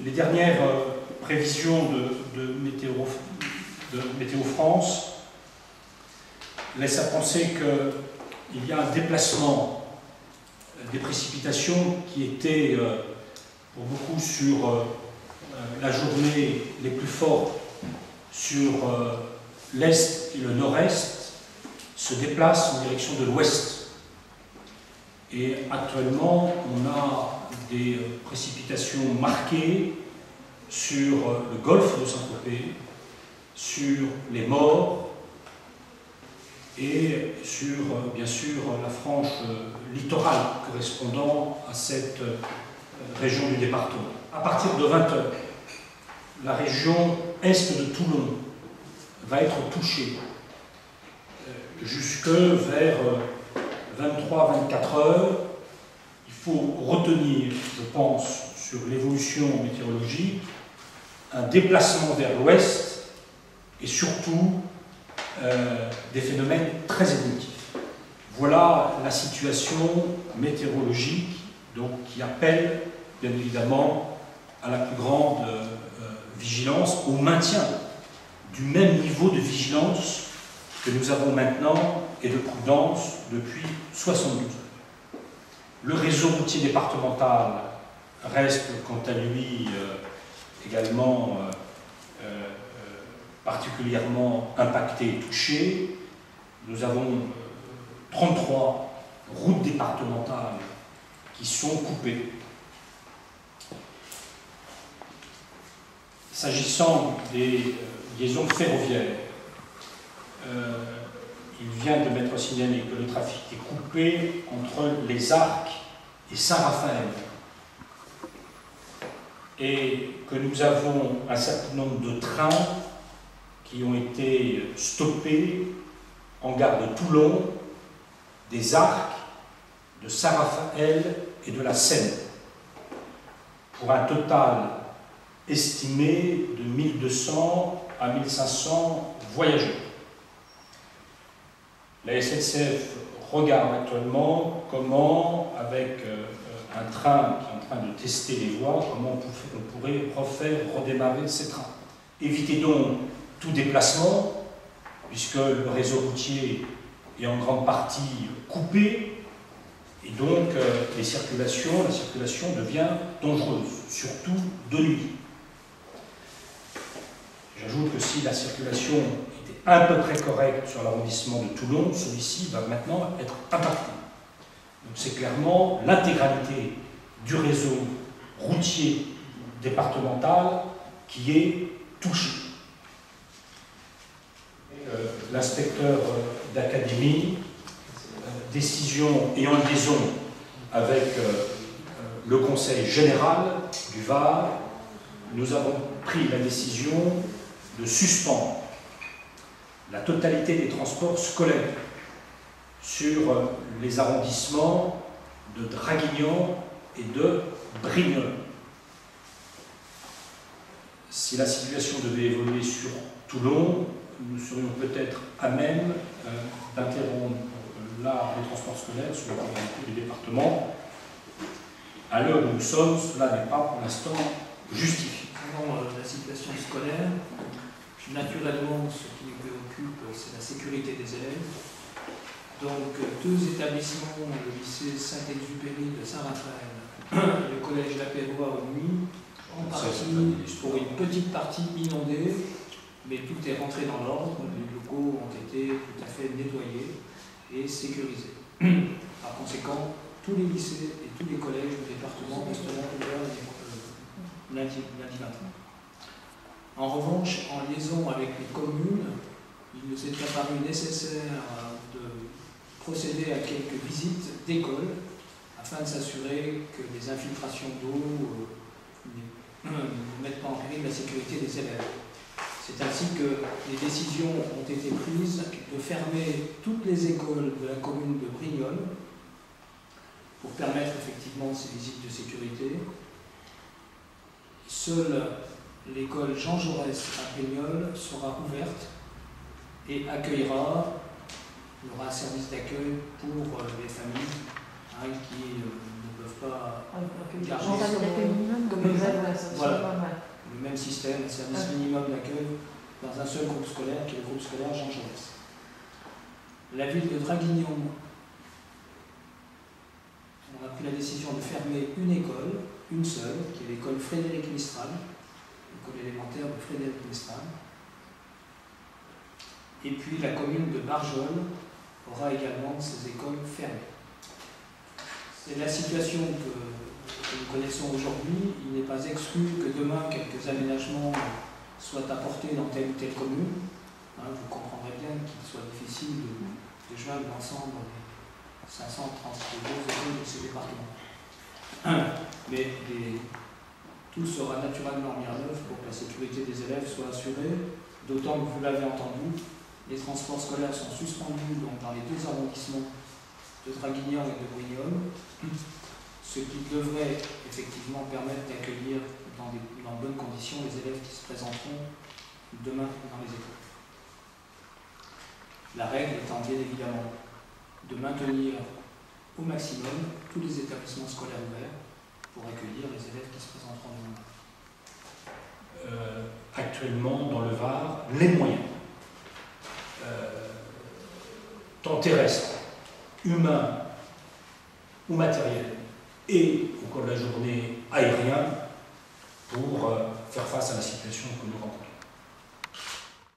Les dernières prévisions de Météo France laissent à penser qu'il y a un déplacement des précipitations qui étaient pour beaucoup sur la journée les plus fortes sur l'est et le nord-est, se déplacent en direction de l'ouest. Et actuellement, on a des précipitations marquées sur le golfe de Saint-Tropez, sur les Maures et sur, bien sûr, la frange littorale correspondant à cette région du département. À partir de 20 h, la région est de Toulon va être touchée jusque vers 23-24 heures. Il faut retenir, je pense, sur l'évolution météorologique, un déplacement vers l'ouest et surtout des phénomènes très évolutifs. Voilà la situation météorologique donc, qui appelle bien évidemment à la plus grande vigilance, au maintien du même niveau de vigilance que nous avons maintenant et de prudence depuis 72 heures. Le réseau routier départemental reste quant à lui également particulièrement impacté et touché. Nous avons 33 routes départementales qui sont coupées. S'agissant des liaisons ferroviaires, il vient de m'être signalé que le trafic est coupé entre les Arcs et Saint-Raphaël et que nous avons un certain nombre de trains qui ont été stoppés en gare de Toulon, des Arcs, de Saint-Raphaël et de la Seine, pour un total estimé de 1200 à 1500 voyageurs. La SNCF regarde actuellement comment, avec un train qui est en train de tester les voies, comment on pourrait redémarrer ces trains. Évitez donc tout déplacement, puisque le réseau routier est en grande partie coupé, et donc la circulation devient dangereuse, surtout de nuit. J'ajoute que si la circulation était à peu près correcte sur l'arrondissement de Toulon, celui-ci va maintenant être impacté. Donc c'est clairement l'intégralité du réseau routier départemental qui est touché. L'inspecteur d'académie, décision et en liaison avec le conseil général du Var, nous avons pris la décision de suspendre la totalité des transports scolaires sur les arrondissements de Draguignan et de Brignoles. Si la situation devait évoluer sur Toulon, nous serions peut-être à même d'interrompre là les transports scolaires sur la totalité du département. À l'heure où nous sommes, cela n'est pas pour l'instant justifié. La situation scolaire, naturellement, ce qui nous préoccupe, c'est la sécurité des élèves. Donc, deux établissements, le lycée Saint-Exupéry de Saint-Raphaël et le collège Lapérois au nuit, en partie, pour une petite partie inondée, mais tout est rentré dans l'ordre. Les locaux ont été tout à fait nettoyés et sécurisés. Par conséquent, tous les lycées et tous les collèges du département resteront ouverts lundi matin. En revanche, en liaison avec les communes, il nous est apparu nécessaire de procéder à quelques visites d'écoles afin de s'assurer que les infiltrations d'eau ne mettent pas en péril la sécurité des élèves. C'est ainsi que les décisions ont été prises de fermer toutes les écoles de la commune de Brignoles pour permettre effectivement ces visites de sécurité. Seule l'école Jean Jaurès à Brignoles sera ouverte et accueillera, il y aura un service d'accueil pour les familles qui ne peuvent pas garder. Comme le voilà, même système, un service minimum d'accueil dans un seul groupe scolaire, qui est le groupe scolaire Jean Jaurès. La ville de Draguignan, on a pris la décision de fermer une école, une seule, qui est l'école Frédéric Mistral, l'école élémentaire de Frédéric Mistral. Et puis la commune de Barjol aura également ses écoles fermées. C'est la situation que nous connaissons aujourd'hui. Il n'est pas exclu que demain quelques aménagements soient apportés dans telle ou telle commune. Vous comprendrez bien qu'il soit difficile de joindre l'ensemble des 532 écoles de ce département. Mais tout sera naturellement mis en œuvre pour que la sécurité des élèves soit assurée, d'autant que vous l'avez entendu, les transports scolaires sont suspendus donc, dans les deux arrondissements de Draguignan et de Brignoles, ce qui devrait effectivement permettre d'accueillir dans de bonnes conditions les élèves qui se présenteront demain dans les écoles. La règle étant bien évidemment de maintenir au maximum tous les établissements scolaires ouverts pour accueillir les élèves qui se présenteront demain. Actuellement, dans le Var, les moyens, tant terrestres, humains ou matériels, et au cours de la journée aérien, pour faire face à la situation que nous rencontrons.